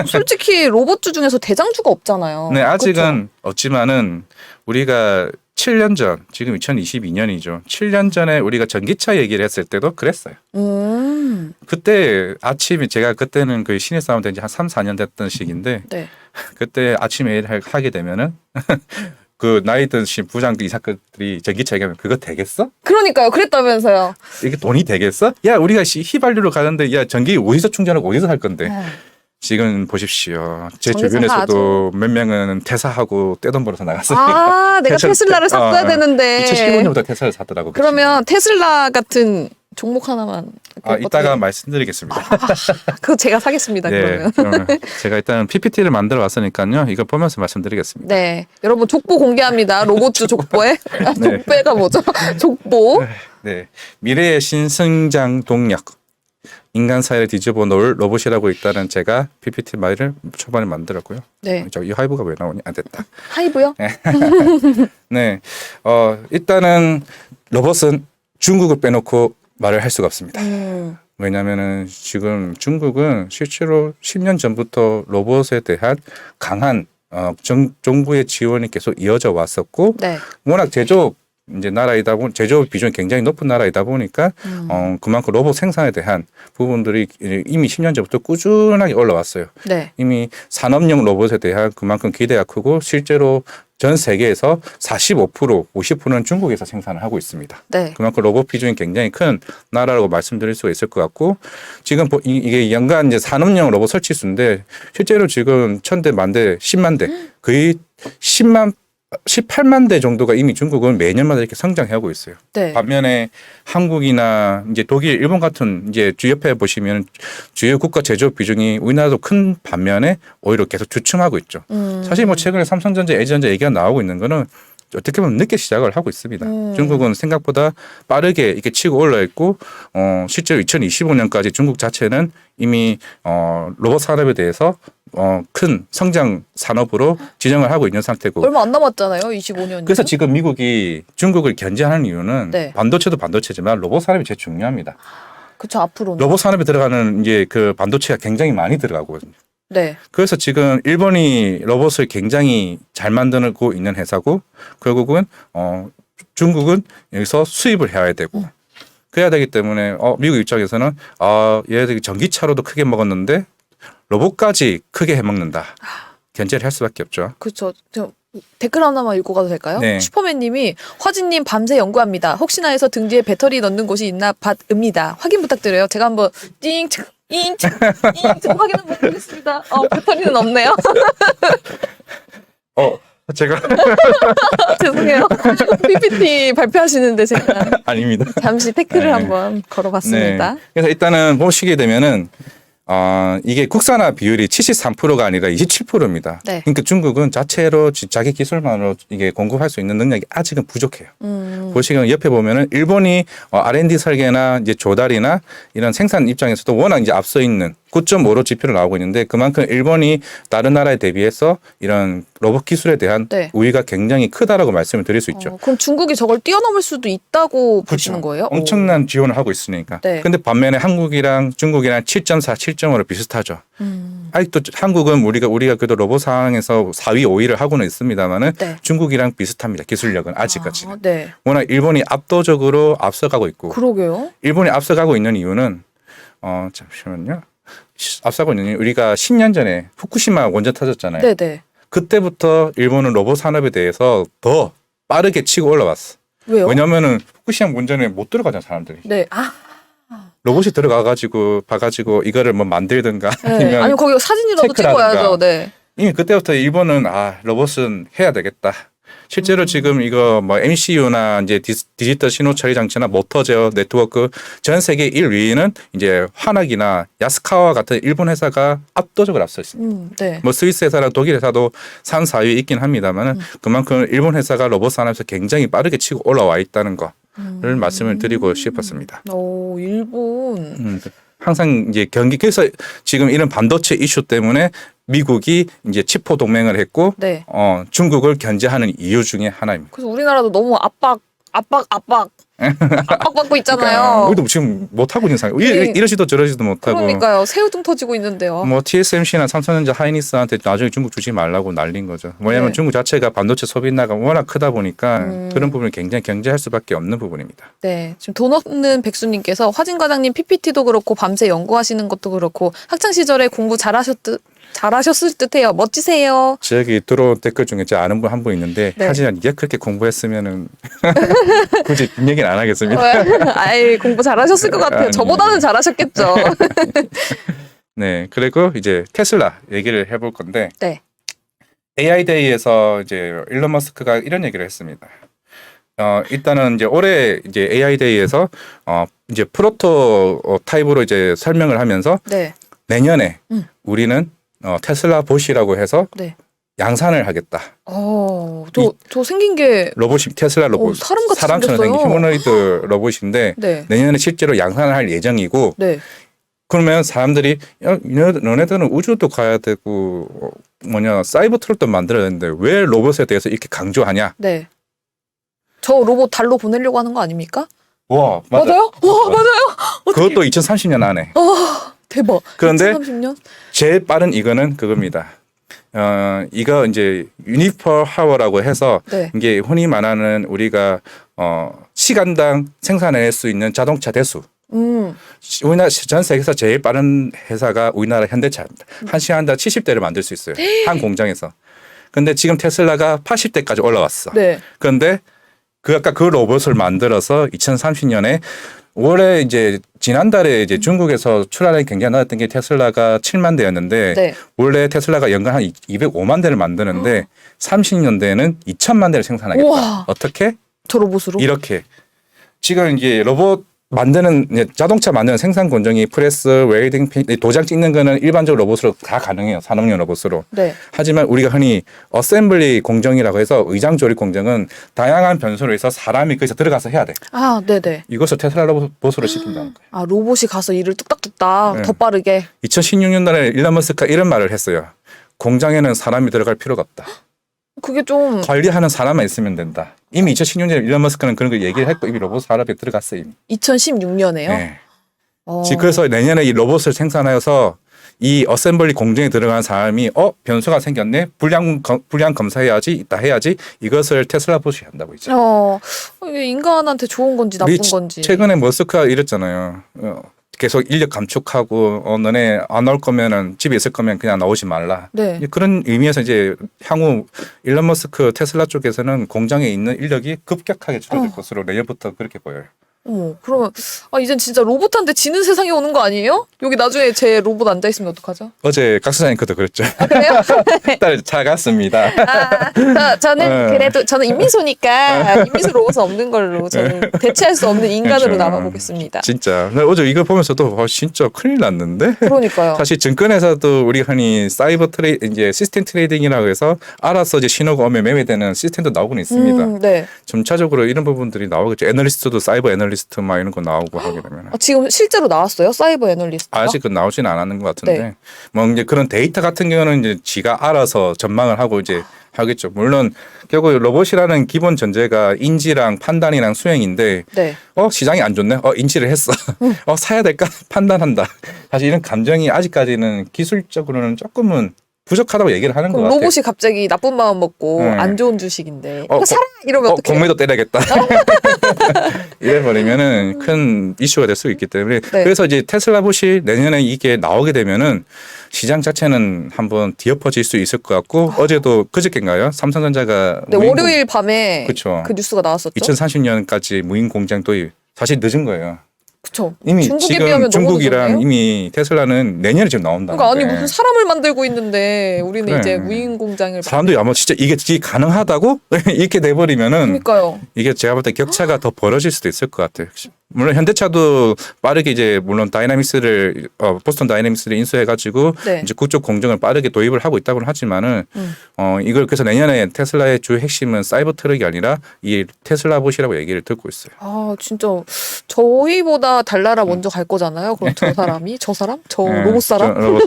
솔직히 로봇주 중에서 대장주가 없잖아요. 네, 아직은 그쵸? 없지만은 우리가 7년 전, 지금 2022년이죠. 7년 전에 우리가 전기차 얘기를 했을 때도 그랬어요. 그때 아침에 제가 그때는 그 신입사원 된 지 한 3, 4년 됐던 시기인데 네. 그때 아침에 일을 하게 되면은 그 나이 드신 부장 이사들이 전기차 얘기하면 그거 되겠어? 그러니까요. 그랬다면서요. 이게 돈이 되겠어? 야, 우리가 휘발유로 가는데 야, 전기 어디서 충전하고 어디서 할 건데. 지금 보십시오. 제 전기차가 주변에서도 몇 명은 퇴사하고 떼돈 벌어서 나갔으니까. 아, 내가 테슬라를 샀어야 되는데. 2015년부터 테슬라를 샀더라고. 그러면 테슬라 같은 종목 하나만. 이따가 말씀드리겠습니다. 그거 제가 사겠습니다. 네, 그러면. 제가 일단 PPT를 만들어 왔으니까요. 이거 보면서 말씀드리겠습니다. 네. 여러분 족보 공개합니다. 로봇주 족보에. 네. 족배가 뭐죠? 족보. 네, 미래의 신성장 동력. 인간 사회를 뒤집어 놓을 로봇이라고 있다는 제가 PPT 마일을 초반에 만들었고요. 네. 이 하이브가 왜 나오냐? 됐다. 하이브요? 네, 일단은 로봇은 중국을 빼놓고 말을 할 수가 없습니다. 왜냐하면은 지금 중국은 실제로 10년 전부터 로봇에 대한 강한 정부의 지원이 계속 이어져 왔었고, 네. 워낙 제조업 이제 나라이다 보니 제조업 비중이 굉장히 높은 나라이다 보니까 그만큼 로봇 생산에 대한 부분들이 이미 10년 전부터 꾸준하게 올라왔어요. 네. 이미 산업용 로봇에 대한 그만큼 기대가 크고 실제로 전 세계에서 45%, 50%는 중국에서 생산을 하고 있습니다. 네. 그만큼 로봇 비중이 굉장히 큰 나라라고 말씀드릴 수가 있을 것 같고, 지금 이게 연간 이제 산업용 로봇 설치 수인데 실제로 지금 1000대, 만대, 10만 대, 거의 18만 대 정도가 이미 중국은 매년마다 이렇게 성장하고 있어요. 네. 반면에 한국이나 이제 독일, 일본 같은 이제 옆에 보시면 주요 국가 제조업 비중이 우리나라도 큰 반면에 오히려 계속 주춤하고 있죠. 사실 뭐 최근에 삼성전자, LG전자 얘기가 나오고 있는 거는 어떻게 보면 늦게 시작을 하고 있습니다. 중국은 생각보다 빠르게 이렇게 치고 올라 있고, 실제로 2025년까지 중국 자체는 이미 로봇 산업에 대해서 큰 성장 산업으로 지정을 하고 있는 상태고. 얼마 안 남았잖아요. 25년. 그래서 지금 미국이 중국을 견제하는 이유는 네. 반도체도 반도체지만 로봇 산업이 제일 중요합니다. 그쵸, 앞으로는. 로봇 산업에 들어가는 이제 그 반도체가 굉장히 많이 들어가거든요. 네. 그래서 지금 일본이 로봇을 굉장히 잘 만들고 있는 회사고, 결국은 중국은 여기서 수입을 해야 되고 그래야 되기 때문에 미국 입장에서는 얘네들이 전기차로도 크게 먹었는데 로봇까지 크게 해먹는다. 견제를 할 수밖에 없죠. 그렇죠. 댓글 하나만 읽고 가도 될까요? 네. 슈퍼맨님이 화진님 밤새 연구합니다. 혹시나 해서 등지에 배터리 넣는 곳이 있나 밭읍니다. 확인 부탁드려요. 제가 한번 띵 확인 한번 해보겠습니다. 배터리는 없네요. 제가 죄송해요. PPT 발표하시는데 제가 아닙니다. 잠시 태클을 네. 한번 걸어봤습니다. 네. 그래서 일단은 보시게 되면은 이게 국산화 비율이 73%가 아니라 27%입니다. 네. 그러니까 중국은 자체로 자기 기술만으로 이게 공급할 수 있는 능력이 아직은 부족해요. 보시면 옆에 보면은 일본이 R&D 설계나 이제 조달이나 이런 생산 입장에서도 워낙 이제 앞서 있는 9.5로 지표를 나오고 있는데, 그만큼 일본이 다른 나라에 대비해서 이런 로봇 기술에 대한 네. 우위가 굉장히 크다라고 말씀을 드릴 수 있죠. 그럼 중국이 저걸 뛰어넘을 수도 있다고 보시는 거예요? 엄청난 지원을 하고 있으니까. 네. 근데 반면에 한국이랑 중국이랑 7.4, 7.5로 비슷하죠. 아직도 한국은 우리가 그래도 로봇 상황에서 4위, 5위를 하고는 있습니다만은 네. 중국이랑 비슷합니다. 기술력은 아직까지는. 네. 워낙 일본이 압도적으로 앞서가고 있고. 그러게요. 일본이 앞서가고 있는 이유는 잠시만요. 앞서고 있는 이유, 우리가 10년 전에 후쿠시마 원전 터졌잖아요. 네네. 그때부터 일본은 로봇 산업에 대해서 더 빠르게 치고 올라왔어. 왜요? 왜냐면은 후쿠시마 원전에 못 들어가잖아, 사람들이. 네. 로봇이 봐가지고 이거를 뭐 만들든가 네. 아니면 아니면 거기 사진이라도 체크라든가. 찍어야죠. 네. 이미 그때부터 일본은 로봇은 해야 되겠다. 실제로 지금 이거 뭐 MCU나 이제 디지털 신호 처리 장치나 모터 제어 네트워크 전 세계 1위는 이제 화낙이나 야스카와 같은 일본 회사가 압도적으로 앞서 있습니다. 네. 뭐 스위스 회사랑 독일 회사도 3, 4위에 있긴 합니다만은 그만큼 일본 회사가 로봇 산업에서 굉장히 빠르게 치고 올라와 있다는 거를 말씀을 드리고 싶었습니다. 오, 일본. 항상 이제 그래서 지금 이런 반도체 이슈 때문에 미국이 이제 치포 동맹을 했고, 네. 중국을 견제하는 이유 중에 하나입니다. 그래서 우리나라도 너무 압박 압박받고 있잖아요. 우리도 지금 못 하고 있는 상황. 네. 이러지도 저러지도 못하고. 그러니까요. 새우등 터지고 있는데요. 뭐 TSMC나 삼성전자, 하이닉스한테 나중에 중국 주지 말라고 날린 거죠. 왜냐하면 네. 중국 자체가 반도체 소비나가 워낙 크다 보니까 그런 부분을 굉장히 경제할 수밖에 없는 부분입니다. 네, 지금 돈 없는 백수님께서 화진 과장님 PPT도 그렇고 밤새 연구하시는 것도 그렇고 학창 시절에 공부 잘하셨을 듯해요. 멋지세요. 저기 들어온 댓글 중에 제 아는 분 한 분 있는데 네. 하지만 이게 그렇게 공부했으면은 굳이 뒷 얘기는 안 하겠습니다. 아이 공부 잘하셨을 것 같아요. 아니. 저보다는 잘하셨겠죠. 네, 그리고 이제 테슬라 얘기를 해볼 건데 네, AI 데이에서 이제 일론 머스크가 이런 얘기를 했습니다. 일단은 이제 올해 이제 AI 데이에서 이제 프로토 타입으로 이제 설명을 하면서 네, 내년에 우리는 테슬라 봇이라고 해서 네. 양산을 하겠다. 저 생긴 게 로봇이 테슬라 로봇. 사람같이 사람처럼 생긴 생겼어요. 휴머노이드 로봇인데 네, 내년에 실제로 양산을 할 예정이고 네. 그러면 사람들이 야, 너네들은 우주도 가야 되고 사이버 트럭도 만들어야 되는데 왜 로봇에 대해서 이렇게 강조하냐? 네. 저 로봇 달로 보내려고 하는 거 아닙니까? 와, 맞아. 맞아요? 와, 맞아요. 그것도 2030년 안에. 대박. 그런데 2030년? 제일 빠른 이거는 그겁니다. 이거 이제 유니퍼 하워라고 해서 네. 이게 흔히 말하는 우리가 시간당 생산해낼 수 있는 자동차 대수. 우리나라 전 세계에서 제일 빠른 회사가 우리나라 현대차입니다. 한 시간당 70대를 만들 수 있어요. 한 공장에서. 근데 지금 테슬라가 80대까지 올라왔어. 네. 그런데 아까 그 로봇을 만들어서 2030년에 올해 이제 지난달에 이제 중국에서 출하량이 굉장히 낮았던 게 테슬라가 7만 대였는데 네. 원래 테슬라가 연간 한 205만 대를 만드는데 30년대에는 2천만 대를 생산하겠다. 우와. 어떻게? 저 로봇으로? 이렇게 지금 이게 로봇 만드는 자동차 만드는 생산 공정이 프레스, 웰딩, 도장 찍는 거는 일반적으로 로봇으로 다 가능해요. 산업용 로봇으로. 네. 하지만 우리가 흔히 어셈블리 공정이라고 해서 의장 조립 공정은 다양한 변수로 해서 사람이 거기서 들어가서 해야 돼. 아, 네네. 이것을 테슬라 로봇으로 시킨다는 거예요. 아, 로봇이 가서 일을 뚝딱뚝딱 네. 더 빠르게. 2016년도에 일론 머스크가 이런 말을 했어요. 공장에는 사람이 들어갈 필요가 없다. 그게 좀 관리하는 사람만 있으면 된다. 이미 2016년에 일론 머스크는 그런 걸 얘기를 했고 이미 로봇 산업에 들어갔어요. 이미. 2016년에요. 네. 지금 그래서 내년에 이 로봇을 생산하여서 이 어셈블리 공정에 들어간 사람이 변수가 생겼네. 불량 검사해야지. 이따 해야지. 이것을 테슬라 봇이 한다고 이제. 이게 인간한테 좋은 건지 나쁜 건지. 최근에 머스크가 이랬잖아요. 계속 인력 감축하고 너네 안 나올 거면은 집에 있을 거면 그냥 나오지 말라. 네. 그런 의미에서 이제 향후 일론 머스크 테슬라 쪽에서는 공장에 있는 인력이 급격하게 줄어들 것으로 내년부터 그렇게 보여요. 그러면 이젠 진짜 로봇한테 지는 세상이 오는 거 아니에요? 여기 나중에 제 로봇 앉아 있으면 어떡하죠? 어제 각수사님 것도 그랬죠. 그래요? 딸 작았습니다. 저는 그래도 저는 인미소니까 인미소 로봇은 없는 걸로 저는 대체할 수 없는 인간으로 그렇죠. 남아보겠습니다. 진짜. 근데 어제 이거 보면서도 진짜 큰일 났는데. 그러니까요. 사실 증권에서도 우리 흔히 사이버 이제 시스템 트레이딩이라고 해서 알아서 이제 신호가 오면 매매되는 시스템도 나오곤 있습니다. 네. 점차적으로 이런 부분들이 나오겠죠. 애널리스트도 사이버 애널리스트 막 이런 거 나오고 하게 되면. 지금 실제로 나왔어요? 사이버 애널리스트가? 아직은 나오지는 않았는 것 같은데. 네. 뭐 이제 그런 데이터 같은 경우는 이제 지가 알아서 전망을 하고 이제 하겠죠. 물론 결국 로봇이라는 기본 전제가 인지랑 판단이랑 수행인데 네. 시장이 안 좋네. 인지를 했어. 사야 될까? 판단한다. 사실 이런 감정이 아직까지는 기술적으로는 조금은 부족하다고 얘기를 하는 것 그럼 같아요. 로봇이 갑자기 나쁜 마음 먹고 네. 안 좋은 주식인데 사라 이러면 어떡해요? 공매도 때려야겠다. 이래버리면은 큰 이슈가 될 수 있기 때문에 네. 그래서 이제 테슬라 봇이 내년에 이게 나오게 되면은 시장 자체는 한번 뒤엎어질 수 있을 것 같고 어제도 그저께인가요? 삼성전자가 네, 월요일 밤에 그쵸. 그 뉴스가 나왔었죠. 2030년까지 무인 공장 도입 사실 늦은 거예요. 그쵸. 이미 중국에 지금 비하면 너무 중국이랑 늦었네요? 이미 테슬라는 내년에 지금 나온다. 그러니까 아니 무슨 사람을 만들고 있는데 우리는 그래. 이제 무인 공장을 사람들이 아마 진짜 이게 가능하다고 이렇게 돼버리면은 그러니까요. 이게 제가 볼 때 격차가 더 벌어질 수도 있을 것 같아요. 물론 현대차도 빠르게 이제 물론 다이나믹스를 보스턴 다이나믹스를 인수해가지고 네. 이제 그쪽 공정을 빠르게 도입을 하고 있다고는 하지만은 이걸 그래서 내년에 테슬라의 주 핵심은 사이버 트럭이 아니라 이 테슬라 봇이라고 얘기를 듣고 있어요. 아 진짜 저희보다 달나라 먼저 갈 거잖아요. 그럼 저 사람이 저 사람 저 로봇 사람.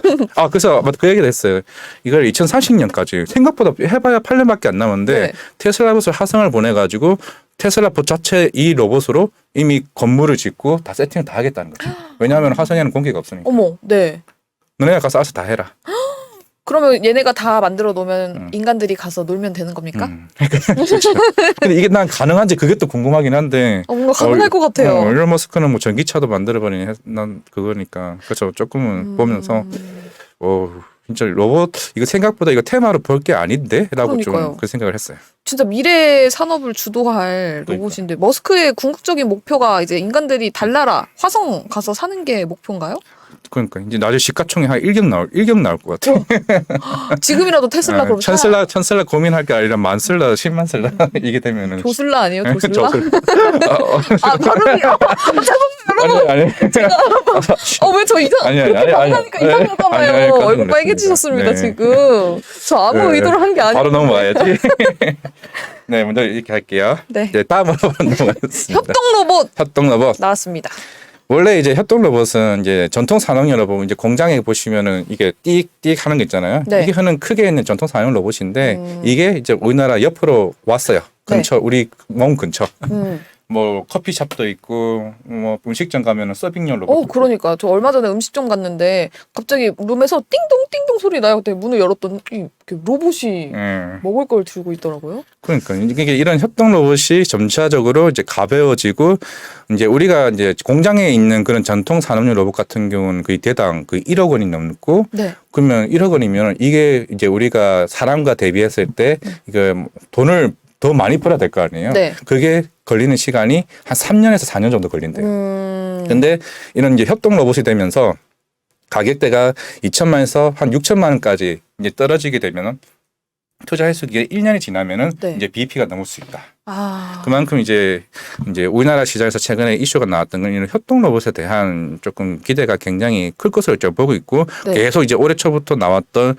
그래서 그 얘기를 했어요. 이걸 2030년까지 생각보다 해봐야 8년밖에 안 남았는데 네. 테슬라 봇을 화성을 보내가지고 테슬라 법 자체 이 로봇으로 이미 건물을 짓고 다 세팅을 다 하겠다는 거죠. 왜냐하면 화성에는 공기가 없으니까. 어머, 네. 너네가 가서 알아서 다 해라. 그러면 얘네가 다 만들어 놓으면 인간들이 가서 놀면 되는 겁니까? 근데 이게 난 가능한지 그게 또 궁금하긴 한데. 뭔가 가능할 것 같아요. 일론 머스크는 뭐 전기차도 만들어버리는 난 그거니까. 그렇죠. 조금은 보면서 진짜 로봇 이거 생각보다 이거 테마로 볼 게 아닌데라고 좀 그러니까요. 그 생각을 했어요. 진짜 미래 산업을 주도할 로봇인데 머스크의 궁극적인 목표가 이제 인간들이 달나라 화성 가서 사는 게 목표인가요? 그러니까 이제 나중에 시가총액 한 1경 나올 것 같아. 지금이라도 테슬라 그럼 천슬라 고민할 게 아니라 만슬라 10만 슬라 이게 되면은 조슬라 아니에요? 조슬라? 조슬라. 아 발음이요? 여러분 아니. 왜 저 이상 그렇게 말하니까 이상한가 봐요. 얼굴 빨개지셨습니다. 네. 지금 저 아무 의도를 한 게 아니에요. 바로 넘어가야지. 네, 먼저 이렇게 할게요. 네. 이제 다음으로 넘어가겠습니다. 협동 로봇 협동 로봇. 나왔습니다. 원래 이제 협동 로봇은 이제 전통 산업용 로봇 이제 공장에 보시면은 이게 띡띡 하는 거 있잖아요. 네. 이게 하는 크게 있는 전통 산업용 로봇인데 이게 이제 우리나라 옆으로 왔어요. 근처 우리 몸 근처. 뭐 커피숍도 있고 뭐 음식점 가면은 서빙용 로봇. 그러니까 저 얼마 전에 음식점 갔는데 갑자기 룸에서 띵동 띵동 소리 나요. 그때 문을 열었더니 이렇게 로봇이 먹을 걸 들고 있더라고요. 그러니까 이게 이런 협동 로봇이 점차적으로 이제 가벼워지고 이제 우리가 이제 공장에 있는 그런 전통 산업용 로봇 같은 경우는 거의 대당 그 1억 원이 넘고 네. 그러면 1억 원이면 이게 이제 우리가 사람과 대비했을 때 이거 돈을 더 많이 벌어야 될 거 아니에요. 네. 그게 걸리는 시간이 한 3년에서 4년 정도 걸린대요. 근데 이런 이제 협동 로봇이 되면서 가격대가 2천만에서 한 6천만 원까지 이제 떨어지게 되면은 투자 횟수 기간이 1년이 지나면은 네. 이제 BP가 넘을 수 있다. 아. 그만큼 이제 우리나라 시장에서 최근에 이슈가 나왔던 건 이런 협동 로봇에 대한 조금 기대가 굉장히 클 것으로 좀 보고 있고 네. 계속 이제 올해 초부터 나왔던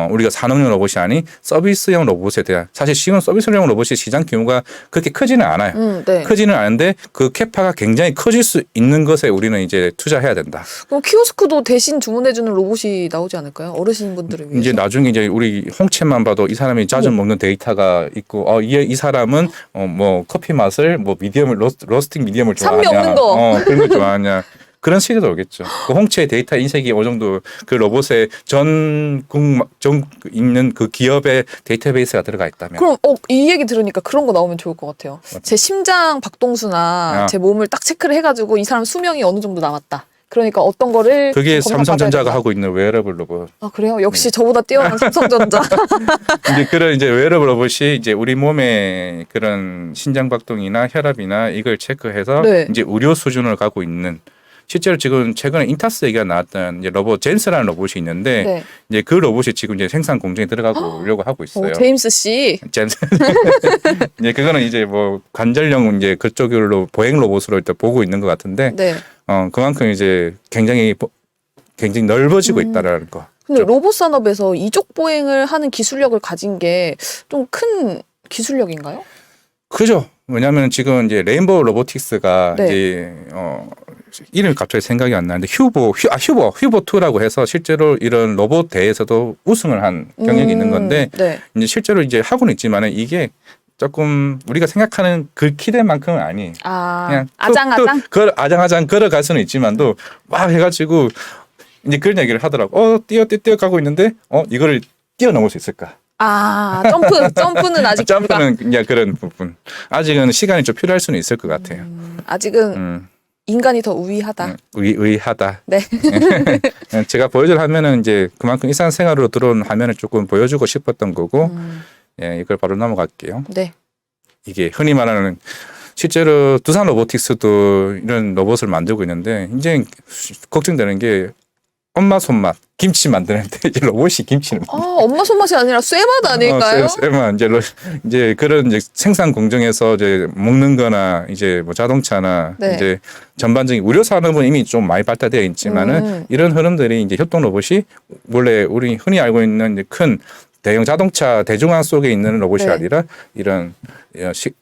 우리가 산업용 로봇이 아닌 서비스형 로봇에 대한 사실 지금 서비스형 로봇이 시장 규모가 그렇게 크지는 않아요. 네. 크지는 않은데 그 캐파가 굉장히 커질 수 있는 것에 우리는 이제 투자해야 된다. 그럼 키오스크도 대신 주문해주는 로봇이 나오지 않을까요? 어르신분들을 위해서. 이제 나중에 이제 우리 홍채만 봐도 이 사람이 자주 먹는 데이터가 있고 이 사람은 뭐 커피 맛을 뭐 미디엄을 로스팅 미디엄을 좋아하냐, 산미 없는 거. 그런 거 좋아하냐 그런 시대도 오겠죠. 그 홍채 데이터 인색이 어느 정도 그 로봇에 전 있는 그 기업의 데이터베이스가 들어가 있다면. 그럼 이 얘기 들으니까 그런 거 나오면 좋을 것 같아요. 제 심장 박동수나 제 몸을 딱 체크를 해가지고 이 사람 수명이 어느 정도 남았다. 그러니까 어떤 거를 그게 검사 삼성전자가 받아야 된다. 하고 있는 웨어러블 로봇. 아 그래요? 역시 저보다 뛰어난 삼성전자. 이제 그런 이제 웨어러블 로봇이 이제 우리 몸의 그런 심장 박동이나 혈압이나 이걸 체크해서 네. 이제 의료 수준을 가고 있는. 실제로 지금 최근에 인타스 얘기가 나왔던 이제 로봇 젠스라는 로봇이 있는데 네. 이제 그 로봇이 지금 이제 생산 공정에 들어가려고 하고 있어요. 제임스 씨. 젠스. 이제 그거는 이제 뭐 관절용 이제 그쪽으로 보행 로봇으로 일단 보고 있는 것 같은데 네. 그만큼 이제 굉장히 넓어지고 있다라는 거. 근데 로봇 산업에서 이족 보행을 하는 기술력을 가진 게 좀 큰 기술력인가요? 그죠. 왜냐하면 지금 이제 레인보우 로보틱스가 네. 이제 이름이 갑자기 생각이 안 나는데 휴보 2라고 해서 실제로 이런 로봇 대회에서도 우승을 한 경력이 있는 건데 네. 이제 실제로 이제 하고는 있지만은 이게 조금 우리가 생각하는 그 키대만큼은 아니에요. 그냥 아장아장? 아장아장 걸어갈 수는 있지만도 막 해가지고 이제 그런 얘기를 하더라고. 뛰어가고 있는데 이거를 뛰어넘을 수 있을까? 점프는 아직 점프는 그냥 그런 부분. 아직은 시간이 좀 필요할 수는 있을 것 같아요. 아직은 인간이 더 우위하다. 의하다. 네. 제가 보여줄 화면은 이제 그만큼 일상생활로 들어온 화면을 조금 보여주고 싶었던 거고, 예, 이걸 바로 넘어갈게요. 네. 이게 흔히 말하는 실제로 두산 로보틱스도 이런 로봇을 만들고 있는데 이제 걱정되는 게 엄마 손맛 김치 만드는데 이제 로봇이 김치를 엄마 손맛이 아니라 쇠맛 아닐까요? 쇠맛 이제 그런 이제 생산 공정에서 이제 먹는거나 이제 뭐 자동차나 네. 이제 전반적인 의료 산업은 이미 좀 많이 발달되어 있지만은 이런 흐름들이 이제 협동 로봇이 원래 우리 흔히 알고 있는 이제 큰 대형 자동차 대중화 속에 있는 로봇이 네. 아니라 이런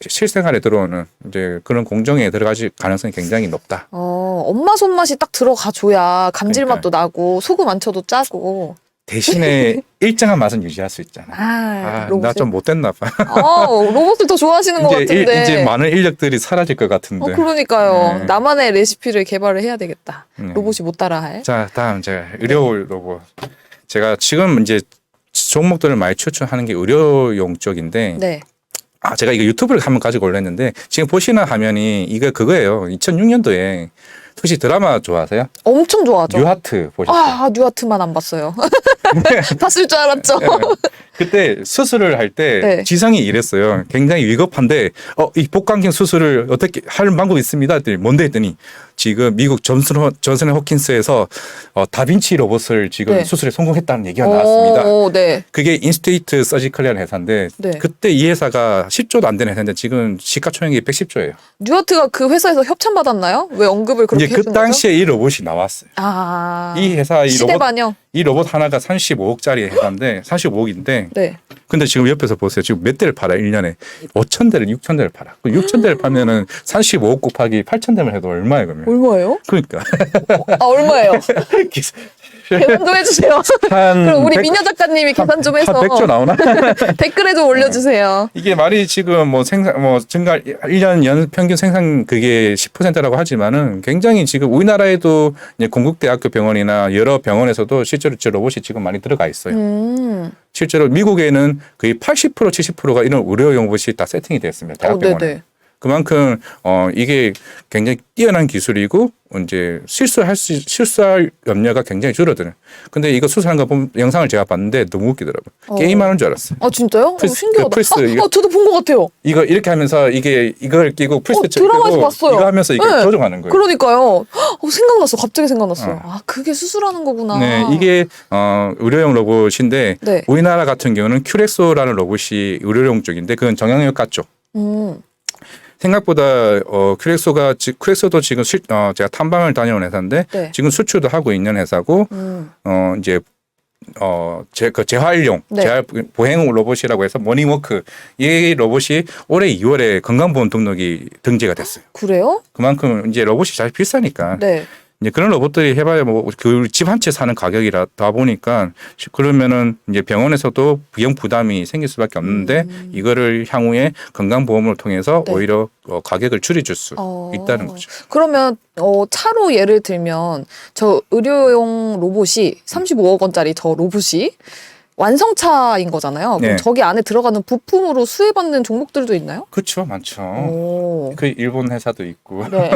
실생활에 들어오는 이제 그런 공정에 들어갈 가능성이 굉장히 높다. 엄마 손맛이 딱 들어가줘야 감질맛도 나고 소금 안 쳐도 짜고 대신에 일정한 맛은 유지할 수 있잖아. 나 로봇을. 좀 못됐나 봐. 로봇을 더 좋아하시는 것 같은데. 이제 많은 인력들이 사라질 것 같은데. 그러니까요. 네. 나만의 레시피를 개발을 해야 되겠다. 네. 로봇이 못 따라할. 자, 다음 제가 의료 로봇. 제가 지금 이제 종목들을 많이 추천하는 게 의료용 쪽인데, 네. 제가 이거 유튜브를 한번 가지고 올렸는데 지금 보시는 화면이 이거 그거예요. 2006년도에 혹시 드라마 좋아하세요? 엄청 좋아하죠. 뉴하트 보셨어요? 뉴하트만 안 봤어요. 봤을 줄 알았죠. 네. 그때 수술을 할 때 네. 지성이 이랬어요. 굉장히 위급한데 이 복강경 수술을 어떻게 할 방법이 있습니다. 했더니 뭔데 했더니 지금 미국 존슨 호킨스에서 다빈치 로봇을 지금 네. 수술에 성공했다는 얘기가 나왔습니다. 네. 그게 인스테이트 서지컬이라는 회사인데 네. 그때 이 회사가 10조도 안 되는 회사인데 지금 시가총액이 110조예요. 뉴하트가 그 회사에서 협찬 받았나요? 왜 언급을 그렇게 이제 해준 그 당시에 이 로봇이 나왔어요. 거죠? 이 회사 시대 반영. 이 로봇 하나가 35억짜리 회사인데 35억인데 네. 근데 지금 옆에서 보세요. 지금 몇 대를 팔아 1년에 5,000대를 6,000대를 팔아. 6,000대를 팔면은 35억 곱하기 8,000대만 해도 얼마예요 그러면? 얼마예요? 그러니까 얼마예요? 계산 좀 해주세요. 그럼 우리 100 미녀 작가님이 계산 좀 해서 100조 나오나? 댓글에 좀 올려주세요. 이게 말이 지금 증가 1년 평균 생산 그게 10%라고 하지만은 굉장히 지금 우리나라에도 이제 건국대학교 병원이나 여러 병원에서도 실제로 저 로봇이 지금 많이 들어가 있어요. 실제로 미국에는 거의 80% 70%가 이런 의료용 로봇이 다 세팅이 되어 있습니다. 대학병원에. 그만큼 이게 굉장히 뛰어난 기술이고 이제 실수할 염려가 굉장히 줄어드는. 근데 이거 수술한 거 보면 영상을 제가 봤는데 너무 웃기더라고요. 게임하는 줄 알았어요. 진짜요? 신기하다. 플스 저도 본 것 같아요. 이거 이렇게 하면서 이걸 끼고 플스 드라마에서 봤어요. 이거 하면서 이게 조종하는 거예요. 그러니까요. 생각났어. 갑자기 생각났어요. 그게 수술하는 거구나. 네, 이게 의료용 로봇인데 네. 우리나라 같은 경우는 큐렉소라는 로봇이 의료용 쪽인데 그건 정형외과 쪽. 생각보다 큐렉소도 지금 제가 탐방을 다녀온 회사인데 네. 지금 수출도 하고 있는 회사고 이제 재활용 재활 보행 로봇이라고 해서 모닝워크 이 로봇이 올해 2월에 건강보험 등록이 등재가 됐어요. 그래요? 그만큼 이제 로봇이 잘 비싸니까. 네. 이제 그런 로봇들이 해봐야 뭐 그 집 한 채 사는 가격이라 다 보니까 그러면은 이제 병원에서도 비용 부담이 생길 수밖에 없는데 이거를 향후에 건강보험을 통해서 네. 오히려 가격을 줄여줄 수 있다는 거죠. 그러면 차로 예를 들면 저 의료용 로봇이 35억 원짜리 저 로봇이 완성차인 거잖아요. 그럼 네. 저기 안에 들어가는 부품으로 수혜받는 종목들도 있나요? 그렇죠, 많죠. 그 일본 회사도 있고 네.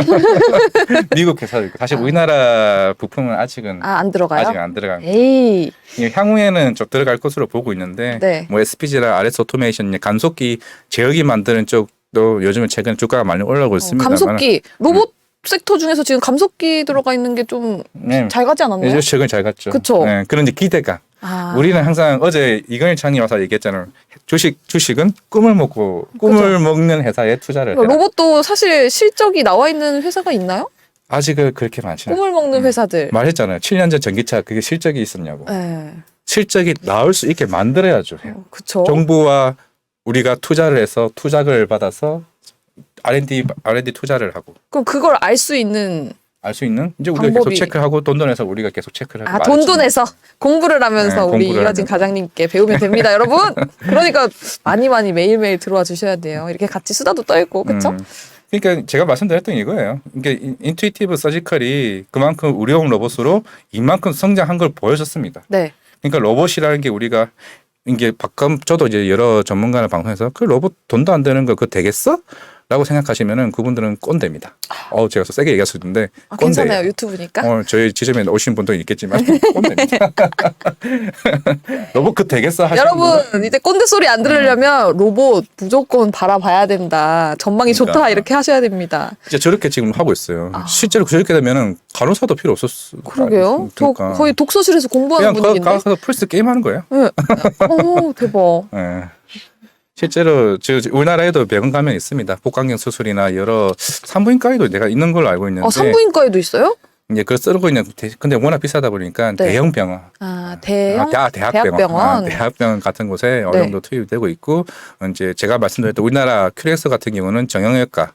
미국 회사도 있고 사실 우리나라 부품은 아직은 안 들어가요? 아직 안 들어간. 에이. 향후에는 좀 들어갈 것으로 보고 있는데 네. 뭐 SPG나 RS 오토메이션 간속기 제어기 만드는 쪽도 요즘에 최근에 주가가 많이 올라오고 있습니다. 감속기 로봇 섹터 중에서 지금 감속기 들어가 있는 게 좀 잘 가지 않았나요? 요즘 최근 잘 갔죠. 그쵸. 네, 그런데 기대가. 우리는 항상 어제 이건희 창이 와서 얘기했잖아요. 주식은 꿈을 먹는 회사에 투자를 해라. 로봇도 사실 실적이 나와 있는 회사가 있나요? 아직은 그렇게 많지 않아요. 꿈을 먹는 회사들. 말했잖아요. 7년 전 전기차 그게 실적이 있었냐고. 네. 실적이 나올 수 있게 만들어야죠. 그렇죠. 정부와 우리가 투자를 해서 투자를 받아서 R&D 투자를 하고. 그럼 그걸 알 수 있는 알 수 있는 이제 우리가 방법이. 계속 체크하고 돈 내서 우리가 계속 체크를 하고 돈 내서 공부를 하면서 네, 우리 공부를 이화진 하면서. 과장님께 배우면 됩니다, 여러분. 그러니까 많이 매일매일 들어와 주셔야 돼요. 이렇게 같이 수다도 떨고 그렇죠? 그러니까 제가 말씀드렸던 이거예요. 그러니까 인투이티브 서지컬이 그만큼 의료용 로봇으로 이만큼 성장한 걸 보여줬습니다. 네. 그러니까 로봇이라는 게 우리가 이게 저도 이제 여러 전문가를 방송해서 그 로봇 돈도 안 되는 거 그거 되겠어? 라고 생각하시면은 그분들은 꼰대입니다. 제가 세게 얘기할 수 있는데 꼰대. 괜찮아요, 유튜브니까. 저희 지점에 오신 분도 있겠지만 꼰대입니다. 로봇 그 되겠어 하시는 여러분 분은 이제 꼰대 소리 안 들으려면 로봇 무조건 바라봐야 된다. 전망이 좋다 그러니까. 이렇게 하셔야 됩니다. 이제 저렇게 지금 하고 있어요. 실제로 저렇게 되면은 간호사도 필요 없었어. 그러게요. 저 그러니까. 거의 독서실에서 공부하는 그냥 분위기인데. 가서 플스 게임 하는 거예요. 네. 대박. 네. 실제로 우리나라에도 병원 가면 있습니다. 복강경 수술이나 여러 산부인과에도 내가 있는 걸로 알고 있는데. 산부인과에도 있어요? 이제 그걸 쓰고 있는 근데 워낙 비싸다 보니까 네. 대형 병원. 대학병원. 대학병원 같은 곳에 어느 정도 투입되고 있고 이제 제가 말씀드렸던 우리나라 큐렉스 같은 경우는 정형외과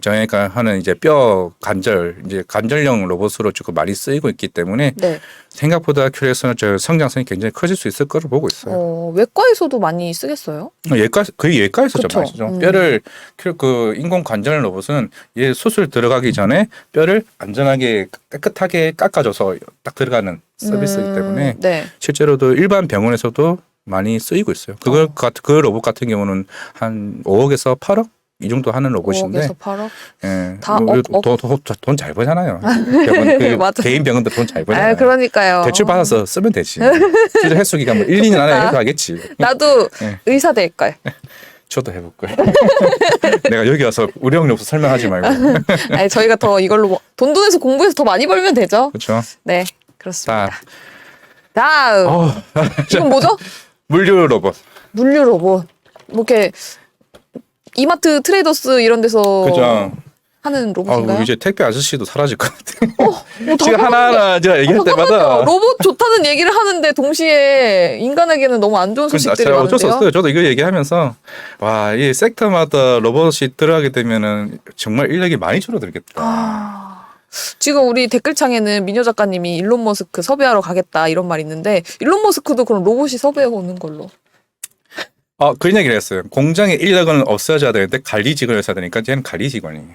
저희가 하는 이제 뼈 관절 이제 관절형 로봇으로 조금 많이 쓰이고 있기 때문에 네. 생각보다 큐레이서는 저 성장성이 굉장히 커질 수 있을 거로 보고 있어요. 외과에서도 많이 쓰겠어요? 예과 거의 예과에서 좀 그쵸. 하시죠. 뼈를 그 인공 관절 로봇은 얘 수술 들어가기 전에 뼈를 안전하게 깨끗하게 깎아줘서 딱 들어가는 서비스이기 때문에 네. 실제로도 일반 병원에서도 많이 쓰이고 있어요. 그 로봇 같은 경우는 한 5억에서 8억 이 정도 하는 로봇인데 5억에서 8억? 예, 다 돈 잘 버잖아요. 병원, 그 맞아. 개인 병원도 돈 잘 버잖아요. 아, 그러니까요. 대출 받아서 쓰면 되지. 실제 횟수 기간 뭐 1, 2년 안에 해도 하겠지. 나도 네. 의사 될 걸. 저도 해볼 거예요. 내가 여기 와서 의료용이 없어 설명하지 말고. 아니, 저희가 더 이걸로 돈 내서 공부해서 더 많이 벌면 되죠. 그렇죠. 네, 그렇습니다. 자, 다음. 이건 뭐죠? 물류 로봇. 물류 로봇. 뭐 이렇게 이마트 트레이더스 이런 데서 그죠. 하는 로봇인가요? 이제 택배 아저씨도 사라질 것 같아. 뭐 지금 다 하나하나 제가 얘기할 때마다 로봇 좋다는 얘기를 하는데 동시에 인간에게는 너무 안 좋은 소식들이 제가 어쩔 수 많은데요. 없어요. 저도 이거 얘기하면서 와, 이 섹터마다 로봇이 들어가게 되면은 정말 인력이 많이 줄어들겠다. 지금 우리 댓글창에는 미녀 작가님이 일론 머스크 섭외하러 가겠다 이런 말 있는데 일론 머스크도 그럼 로봇이 섭외해 오는 걸로. 그런 얘기를 했어요. 공장의 인력은 없어져야 되는데 관리 직원을 써야 되니까 쟤는 관리 직원이에요.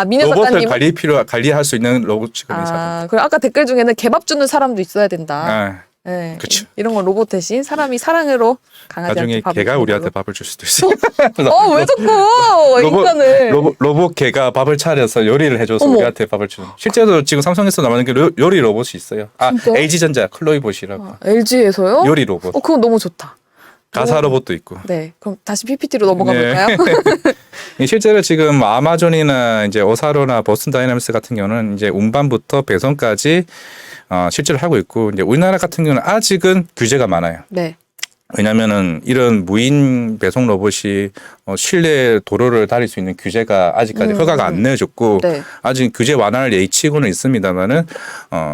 미녀 로봇을 작가님. 관리할 수 있는 로봇 직원이 있어야 돼. 그리고 아까 댓글 중에는 개밥 주는 사람도 있어야 된다. 아, 네, 그쵸. 이런 건 로봇 대신 사람이 사랑으로 강아지한테 나중에 밥을 개가 주는 우리한테 걸로. 밥을 줄 수도 있어. 왜 자꾸 인간을. 로봇 개가 밥을 차려서 요리를 해줘서 어머. 우리한테 밥을 주는. 실제로 지금 삼성에서 나오는 게 요리 로봇이 있어요. 진짜요? LG전자 클로이봇이라고. LG에서요? 요리 로봇. 그건 너무 좋다. 가사 로봇도 있고. 네, 그럼 다시 PPT로 넘어가 볼까요? 실제로 지금 아마존이나 이제 오사로나 보스턴 다이나믹스 같은 경우는 이제 운반부터 배송까지 실제로 하고 있고, 이제 우리나라 같은 경우는 아직은 규제가 많아요. 네. 왜냐면은 이런 무인 배송 로봇이 실내 도로를 다닐 수 있는 규제가 아직까지 허가가 안 내어졌고 네. 아직 규제 완화를 예치고는 있습니다만은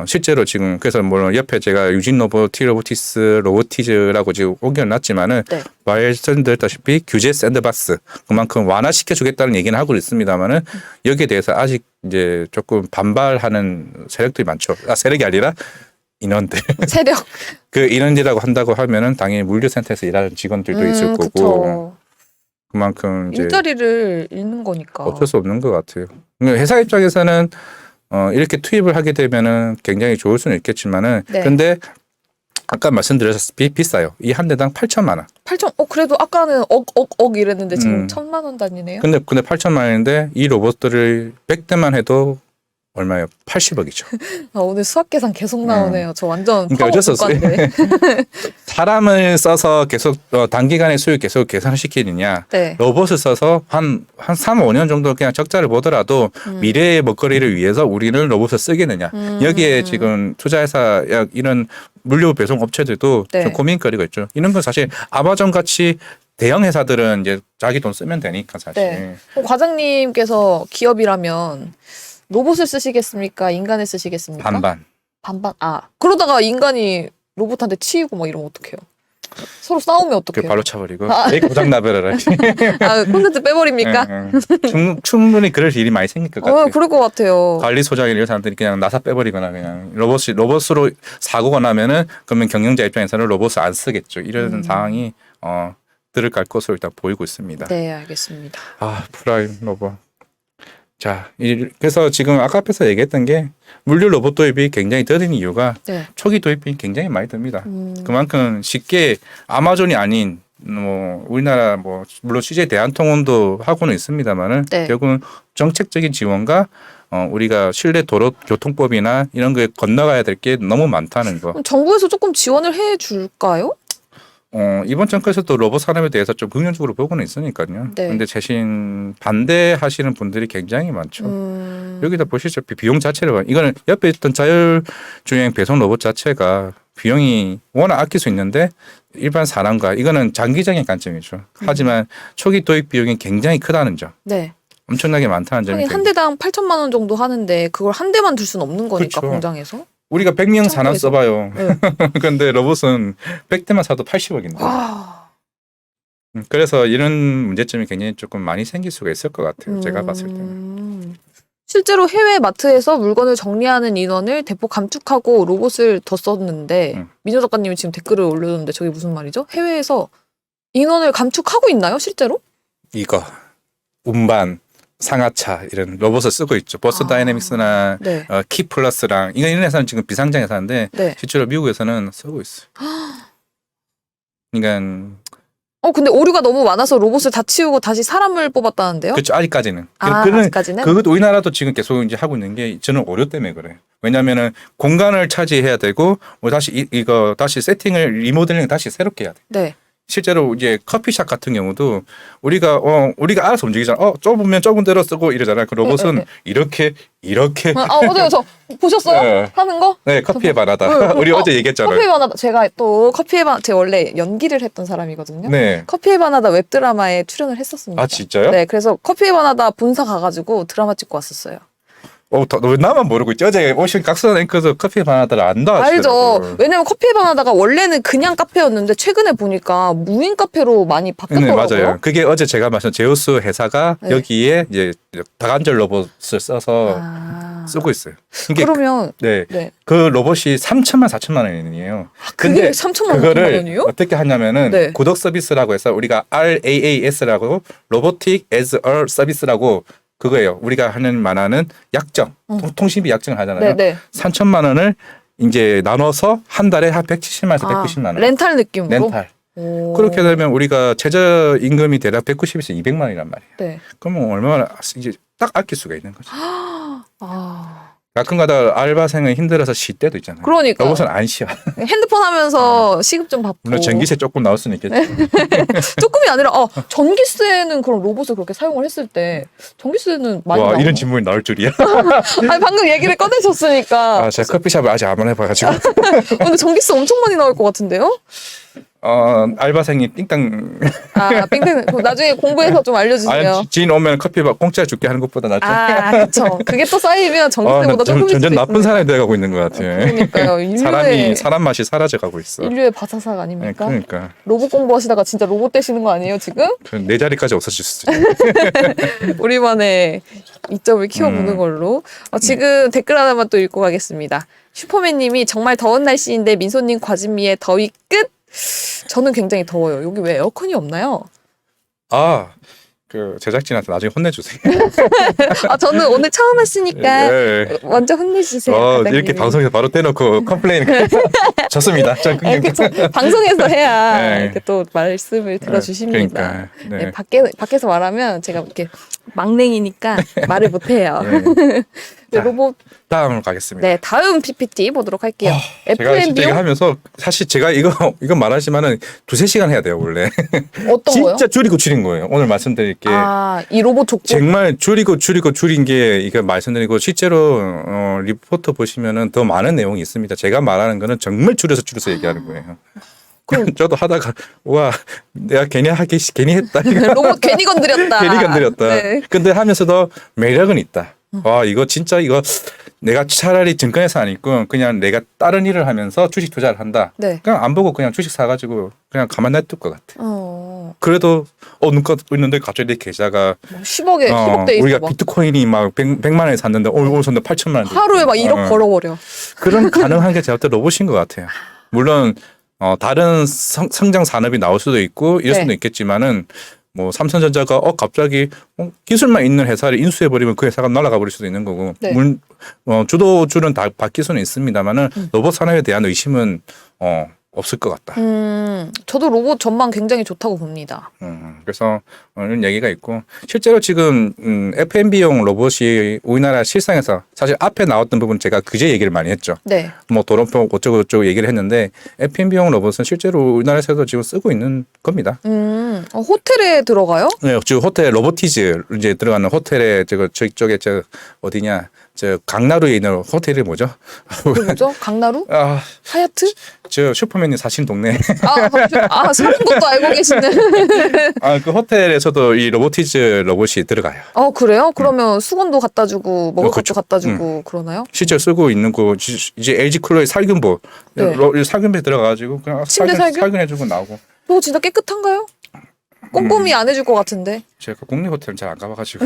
실제로 지금 그래서 물론 옆에 제가 유진 로봇, 티로보티스, 로보티즈라고 지금 옮겨놨지만은 네. 말씀드렸다시피 규제 샌드박스 그만큼 완화시켜 주겠다는 얘기는 하고 있습니다만은 여기에 대해서 아직 이제 조금 반발하는 세력들이 많죠. 세력이 아니라 인원들. 세력. 그 인원이라고 한다고 하면은 당연히 물류센터에서 일하는 직원들도 있을 거고 그쵸. 그만큼 이제 일자리를 잃는 거니까. 어쩔 수 없는 것 같아요. 회사 입장에서는 이렇게 투입을 하게 되면은 굉장히 좋을 수는 있겠지만은 네. 근데 아까 말씀드렸다시피 비싸요. 이 한 대당 8천만 원. 8천. 그래도 아까는 억 이랬는데 지금 1,000만 원 단위네요. 근데 8천만 원인데 이 로봇들을 100대만 해도 얼마예요? 80억이죠. 오늘 수학 계산 계속 나오네요. 저 완전 그러니까 어쩔 수 없어요. 과인데. 사람을 써서 계속 단기간에 수익 계속 계산을 시키느냐 네. 로봇을 써서 한 3, 5년 정도 그냥 적자를 보더라도 미래의 먹거리를 위해서 우리는 로봇을 쓰겠느냐 여기에 지금 투자회사 이런 물류 배송 업체들도 네. 좀 고민거리가 있죠. 이런 건 사실 아마존 같이 대형 회사들은 이제 자기 돈 쓰면 되니까 사실. 네. 과장님께서 기업이라면 로봇을 쓰시겠습니까? 인간을 쓰시겠습니까? 반반. 반반. 그러다가 인간이 로봇한테 치이고 막 이러면 어떡해요? 서로 싸우면 그 어떡해요? 발로 차버리고 에이 고장 나버려라. 콘텐츠 빼버립니까? 충분히 그럴 일이 많이 생길 것 같아요. 그럴 것 같아요. 관리소장이나 이런 사람들이 그냥 나사 빼버리거나 그냥 로봇으로 사고가 나면은 그러면 경영자 입장에서는 로봇을 안 쓰겠죠. 이런 상황이 들어갈 것으로 일단 보이고 있습니다. 네, 알겠습니다. 프라임 로봇. 자, 그래서 지금 아까 앞에서 얘기했던 게 물류 로봇 도입이 굉장히 더딘 이유가 네. 초기 도입이 굉장히 많이 듭니다. 그만큼 쉽게 아마존이 아닌 우리나라 물론 CJ 대한통운도 하고는 있습니다만은 네. 결국은 정책적인 지원과 우리가 실내 도로 교통법이나 이런 거에 건너가야 될 게 너무 많다는 거. 그럼 정부에서 조금 지원을 해 줄까요? 이번 정권에서도 로봇 산업에 대해서 좀 긍정적으로 보고는 있으니까요. 네. 근데 대신 반대하시는 분들이 굉장히 많죠. 여기다 보시다시피 비용 자체를 이거는 옆에 있던 자율주행 배송 로봇 자체가 비용이 워낙 아낄 수 있는데 일반 사람과 이거는 장기적인 관점이죠. 하지만 초기 도입 비용이 굉장히 크다는 점. 네. 엄청나게 많다는 점이 한 대당 8천만 원 정도 하는데 그걸 한 대만 둘 수는 없는 거니까 그렇죠. 공장에서. 우리가 100명 산업 청구해서. 써봐요. 네. 근데 로봇은 100대만 사도 80억인데. 그래서 이런 문제점이 굉장히 조금 많이 생길 수가 있을 것 같아요. 제가 봤을 때는. 실제로 해외 마트에서 물건을 정리하는 인원을 대폭 감축하고 로봇을 더 썼는데 민호 작가님이 지금 댓글을 올려줬는데 저게 무슨 말이죠? 해외에서 인원을 감축하고 있나요? 실제로? 이거 운반, 상하차 이런 로봇을 쓰고 있죠. 버스 다이내믹스나 네. 키플러스랑 이런 회사는 지금 비상장 회사인데 네. 실제로 미국에서는 쓰고 있어요. 그러니까 근데 오류가 너무 많아서 로봇을 다 치우고 다시 사람을 뽑았다는데요? 그렇죠. 아직까지는. 아직까지는? 그것도 우리나라도 지금 계속 이제 하고 있는 게 저는 오류 때문에 그래요. 왜냐하면은 공간을 차지해야 되고 다시 이거 다시 세팅을 리모델링 다시 새롭게 해야 돼. 네. 실제로 이제 커피숍 같은 경우도 우리가 알아서 움직이잖아. 좁으면 좁은 대로 쓰고 이러잖아요. 그 로봇은 이렇게 맞아요. 저 보셨어요? 네. 하는 거? 네, 커피의 바나다. 우리 어제 얘기했잖아요. 커피의 바나다. 제가 또 커피의 바나다. 제가 원래 연기를 했던 사람이거든요. 네. 커피의 바나다 웹드라마에 출연을 했었습니다. 아, 진짜요? 네, 그래서 커피의 바나다 본사 가가지고 드라마 찍고 왔었어요. 왜 나만 모르고 있지? 어제 오신 각선 앵커도 커피의 바나다를 안다 하시더라고요. 알죠. 왜냐면 커피의 바나다가 원래는 그냥 카페였는데 최근에 보니까 무인 카페로 많이 네, 바뀌었더라고요. 맞아요. 그게 어제 제가 말씀 제우스 회사가 네. 여기에 이제 다관절 로봇을 써서 쓰고 있어요. 이게 그러면 네. 네. 그 로봇이 3천만 4천만 원이에요. 그게 3천만 그거를 원이요? 어떻게 하냐면은 네. 구독 서비스라고 해서 우리가 RAAS라고 로보틱 as a 서비스라고 그거예요. 우리가 하는 말하는 약정, 통신비 약정을 하잖아요. 네. 3천만 원을 이제 나눠서 한 달에 한 170만에서 190만 원. 렌탈 느낌으로? 렌탈. 오. 그렇게 되면 우리가 최저 임금이 대략 190에서 200만 원이란 말이에요. 네. 그러면 얼마나 이제 딱 아낄 수가 있는 거죠. 아. 가끔가다 알바생은 힘들어서 쉴 때도 있잖아요. 그러니까. 로봇은 안 쉬어. 핸드폰 하면서 시급 좀 받고. 물론 전기세 조금 나올 수는 있겠죠. 조금이 아니라 전기세는 그럼 로봇을 그렇게 사용을 했을 때 전기세는 많이 와, 나오나요? 이런 질문이 나올 줄이야. 아니 방금 얘기를 꺼내셨으니까. 제가 커피숍을 아직 안 해봐가지고. 근데 전기세 엄청 많이 나올 것 같은데요? 알바생이 띵땅. 빙빙. 그럼 나중에 공부해서 좀 알려주세요. 지인 오면 커피 공짜 줄게 하는 것보다 낫죠. 그쵸. 그게 또 쌓이면 전기세보다 조금 점점 나쁜 사람이 돼가고 있는 것 같아요. 그러니까요. 인류의 사람 맛이 사라져가고 있어. 인류의 바사삭 네, 아닙니까? 그러니까 로봇 공부하시다가 진짜 로봇 되시는 거 아니에요 지금? 내 자리까지 없어질 수도 있어. 우리만의 이점을 키워보는 걸로. 지금 댓글 하나만 또 읽고 가겠습니다. 슈퍼맨님이 정말 더운 날씨인데 민소님 과즙미에 더위 끝. 저는 굉장히 더워요. 여기 왜 에어컨이 없나요? 그 제작진한테 나중에 혼내주세요. 저는 오늘 처음 왔으니까 네. 먼저 혼내주세요. 이렇게 방송에서 바로 떼놓고 컴플레인 좋습니다. 그쵸. 방송에서 해야 네. 이렇게 또 말씀을 들어주십니다. 그러니까, 네. 밖에서 말하면 제가 이렇게 막냉이니까 말을 못해요. 자, 로봇. 다음으로 가겠습니다. 네, 다음 PPT 보도록 할게요. 제가 FM 진짜 비용 이거 하면서 사실 제가 이거 말하지만은 2-3시간 해야 돼요 원래. 어떤 거요? 진짜 줄이고 줄인 거예요. 오늘 말씀드릴 게. 이 로봇 족보. 정말 줄이고 줄인 게 이거 말씀드리고 실제로 리포터 보시면은 더 많은 내용이 있습니다. 제가 말하는 거는 정말 줄여서 얘기하는 거예요. 저도 하다가 와 내가 괜히 했다. 로봇 괜히 건드렸다. 괜히 건드렸다. 네. 근데 하면서도 매력은 있다. 와 이거 진짜 내가 차라리 증권회사 안 있고 그냥 내가 다른 일을 하면서 주식 투자를 한다. 네. 그냥 안 보고 그냥 주식 사가지고 그냥 가만 놔둘 것 같아. 그래도 눈 감고 있는데 갑자기 내 계좌가 10억 돼 있어. 우리가 막. 비트코인이 막 100만 원에 샀는데 오늘 샀는데 8천만 원. 하루에 막 1억 벌어버려. 그런 가능한 게 제가 볼 때 로봇인 것 같아요. 물론 다른 성장 산업이 나올 수도 있고 이럴 수도 네. 있겠지만은 뭐 삼성전자가 갑자기 기술만 있는 회사를 인수해 버리면 그 회사가 날아가 버릴 수도 있는 거고 네. 주도주는 다 바뀔 수는 있습니다만은 로봇 산업에 대한 의심은 없을 것 같다. 저도 로봇 전망 굉장히 좋다고 봅니다. 그래서 이런 얘기가 있고 실제로 지금 F&B용 로봇이 우리나라 실상에서 사실 앞에 나왔던 부분 제가 그제 얘기를 많이 했죠. 네. 뭐 도론표 어쩌고 얘기를 했는데 F&B용 로봇은 실제로 우리나라에서도 지금 쓰고 있는 겁니다. 호텔에 들어가요? 네, 지금 호텔 로보티즈 이제 들어가는 호텔에 저쪽에 어디냐 강나루에 있는 호텔이 뭐죠? 그 뭐죠? 강나루? 하얏트? 저 슈퍼맨이 사시는 동네. 사는 것도 알고 계시는. 그 호텔에서도 이 로보티즈 로봇이 들어가요. 그래요? 그러면 수건도 갖다 주고 먹을 그렇죠. 것도 갖다 주고 그러나요? 실제 쓰고 있는 거 이제 LG 쿨러의 살균보 네. 살균배 들어가가지고 그냥 침대 살균? 살균해주고 나오고. 또 진짜 깨끗한가요? 꼼꼼히 안 해줄 것 같은데. 제가 국립호텔은 잘 안 가봐가지고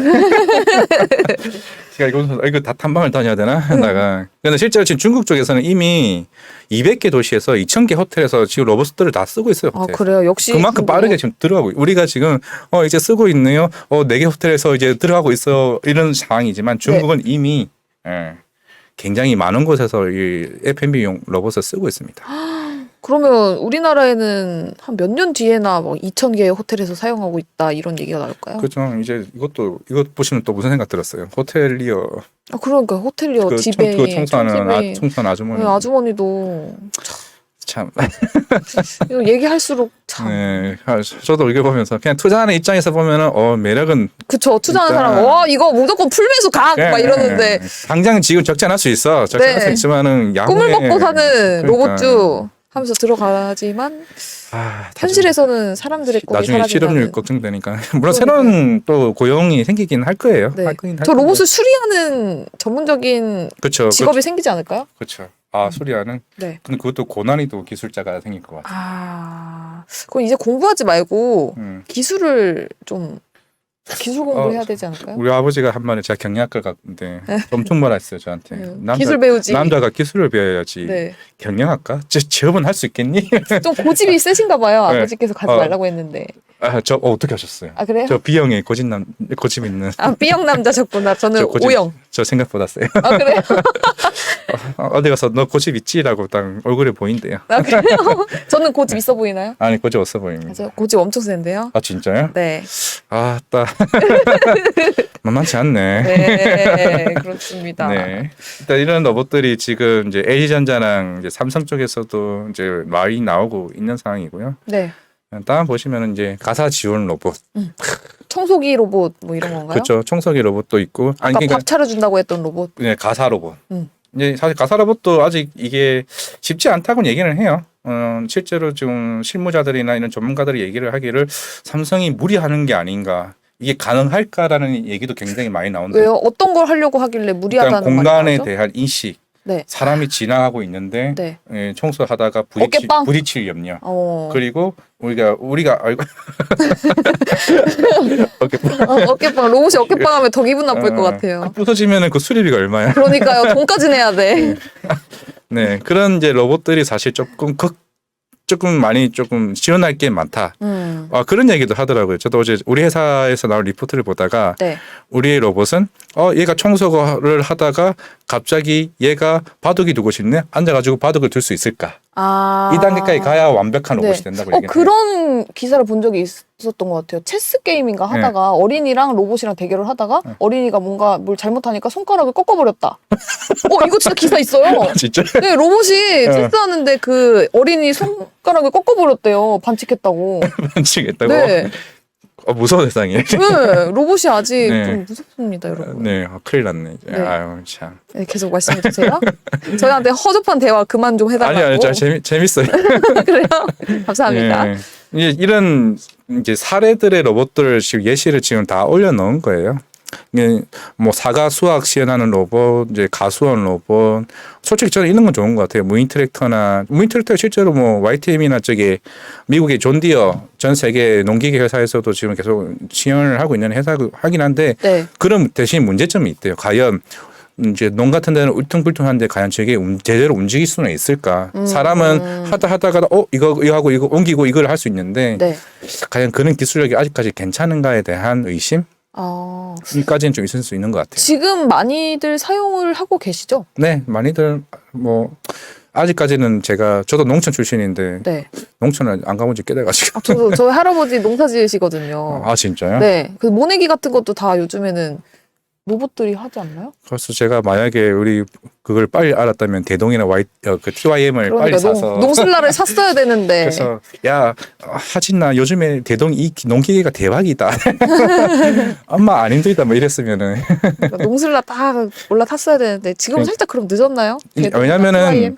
제가 이거 다 탐방을 다녀야 되나 하다가 근데 실제로 지금 중국 쪽에서는 이미 200개 도시에서 2,000개 호텔에서 지금 로봇들을 다 쓰고 있어요. 아 호텔. 그래요. 역시 그만큼 중국은. 빠르게 지금 들어가고 우리가 지금 이제 쓰고 있네요. 4개 호텔에서 이제 들어가고 있어 이런 상황이지만 중국은 이미 굉장히 많은 곳에서 이 F&B용 로봇을 쓰고 있습니다. 그러면 우리나라에는 한 몇 년 뒤에나 뭐 2,000개의 호텔에서 사용하고 있다 이런 얘기가 나올까요? 그죠. 이제 이거 보시면 또 무슨 생각 들었어요. 호텔리어 아 그러니까 호텔리어 집에 그 청소하는 청집에 청소하는 아주머니. 네, 아주머니도 참. 이거 얘기할수록 참 네, 저도 이거 보면서 그냥 투자하는 입장에서 보면은 매력은 그쵸 투자하는 진짜. 사람 와 이거 무조건 풀매수 각 막 이러는데 당장은 지금 적재할 수 있어. 적재할 수 있지만은 꿈을 야후에 먹고 사는 그러니까. 로봇주 하면서 들어가지만 현실에서는 사람들의 꿈이 나중에 사라진다는. 실업률 걱정되니까 물론 새로운 또 고용이 생기긴 할 거예요. 네. 할 거긴 할 저 건데. 로봇을 수리하는 전문적인 그쵸, 직업이 생기지 않을까요? 그렇죠. 수리하는. 네. 근데 그것도 고난이도 기술자가 생길 것 같아요. 그럼 이제 공부하지 말고 음. 기술을 좀 기술 공부해야 되지 않을까요? 우리 아버지가 한 말에 제가 경영학과 갔는데 엄청 뭐라 했어요 저한테. 기술 배우지. 남자가 기술을 배워야지. 네. 경영학과? 취업은 할 수 있겠니? 좀 고집이 세신가 봐요. 네. 아버지께서 가지 말라고 했는데. 저 어떻게 하셨어요? 아 그래요? 저 B형의 고집 있는. B형 남자셨구나. 저는 O형. 저 생각보다 세요. 아 그래요? 어디 가서 너 고집 있지라고 딱 얼굴에 보인대요. 아 그래요? 저는 고집 있어 보이나요? 아니 고집 없어 보입니다. 저 고집 엄청 센데요. 아 진짜요? 네. 딱 만만치 않네. 네, 그렇습니다. 네. 일단 이런 로봇들이 지금 이제 LG전자랑 이제 삼성 쪽에서도 이제 많이 나오고 있는 상황이고요. 네. 다음 보시면은 이제 가사 지원 로봇. 청소기 로봇 뭐 이런 건가요? 그렇죠. 청소기 로봇도 있고. 아까 밥 차려준다고 했던 로봇. 네, 가사 로봇. 음. 이제 사실 가사 로봇도 아직 이게 쉽지 않다고는 얘기를 해요. 실제로 지금 실무자들이나 이런 전문가들이 얘기를 하기를 삼성이 무리하는 게 아닌가. 이게 가능할까라는 얘기도 굉장히 많이 나온다. 왜요? 어떤 걸 하려고 하길래 무리하다는 말이 공간에 나오죠? 대한 인식. 네. 사람이 지나가고 있는데 네. 청소하다가 어깨빵? 부딪힐 염려. 그리고 우리가 알고 어깨빵 로봇이 어깨빵 하면 더 기분 나쁠 것 같아요. 부서지면은 그 수리비가 얼마야? 그러니까요. 돈까지 내야 돼. 네, 그런 이제 로봇들이 사실 조금 많이 지원할 게 많다. 그런 얘기도 하더라고요. 저도 어제 우리 회사에서 나온 리포트를 보다가 네. 우리의 로봇은 얘가 청소를 하다가 갑자기 얘가 바둑이 두고 싶네. 앉아가지고 바둑을 둘 수 있을까? 이 단계까지 가야 완벽한 로봇이 된다고 얘기해요. 그런 기사를 본 적이 있었던 것 같아요. 체스 게임인가 하다가 어린이랑 로봇이랑 대결을 하다가 어린이가 뭔가 뭘 잘못하니까 손가락을 꺾어버렸다. 이거 진짜 기사 있어요. 진짜? 네, 로봇이 체스하는데 그 어린이 손가락을 꺾어버렸대요. 반칙했다고. 반칙했다고? 네. 무서운 세상이에요. 네, 로봇이 아직 네. 좀 무섭습니다, 여러분. 네, 큰일 났네. 이제. 네. 아유 참. 네, 계속 말씀해 주세요. 저희한테 허접한 대화 그만 좀 해달라고. 아니요, 재밌어요. 그래요? 감사합니다. 네. 이제 이런 이제 사례들의 로봇들을 지금 예시를 지금 다 올려놓은 거예요. 뭐 사과 수학 시연하는 로봇, 이제 가수원 로봇. 솔직히 저는 이런 건 좋은 것 같아요. 무인트랙터가 실제로 뭐 YTM이나 저기 미국의 존디어 전 세계 농기계 회사에서도 지금 계속 시연을 하고 있는 회사고 하긴 한데 네. 그런 대신 문제점이 있대요. 과연 이제 농 같은 데는 울퉁불퉁한데 과연 저게 제대로 움직일 수는 있을까? 사람은 하다가 이거 하고 이거 옮기고 이걸 할 수 있는데 네. 과연 그런 기술력이 아직까지 괜찮은가에 대한 의심? 이까지는 좀 있을 수 있는 것 같아요. 지금 많이들 사용을 하고 계시죠? 네, 많이들 뭐 아직까지는 저도 농촌 출신인데 네. 농촌을 안 가본 지 꽤 돼가지고. 저희 할아버지 농사 지으시거든요. 아 진짜요? 네. 그 모내기 같은 것도 다 요즘에는 로봇들이 하지 않나요? 그래서 제가 만약에 우리 그걸 빨리 알았다면 대동이나 그 TYM을 빨리 사서 농슬라를 샀어야 되는데. 그래서 야 하진나 요즘에 대동 이 농기계가 대박이다. 엄마 안 힘들다 뭐 이랬으면은. 농슬라 딱 올라탔어야 되는데 지금은 살짝 그럼 늦었나요? 왜냐면은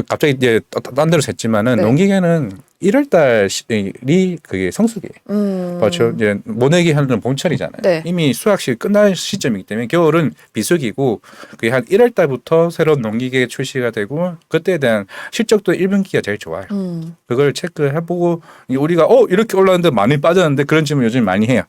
갑자기 이제 딴 데로 샜지만은 네. 농기계는 1월 달이 그게 성수기예요. 그렇죠. 이제 모내기 하는 봄철이잖아요. 네. 이미 수확시 끝날 시점이기 때문에 겨울은 비수기고 그게 한 1월 달부터 새로운 농기계 출시가 되고 그때에 대한 실적도 1분기가 제일 좋아요. 그걸 체크해보고 우리가 이렇게 올랐는데 많이 빠졌는데 그런 질문 요즘 많이 해요.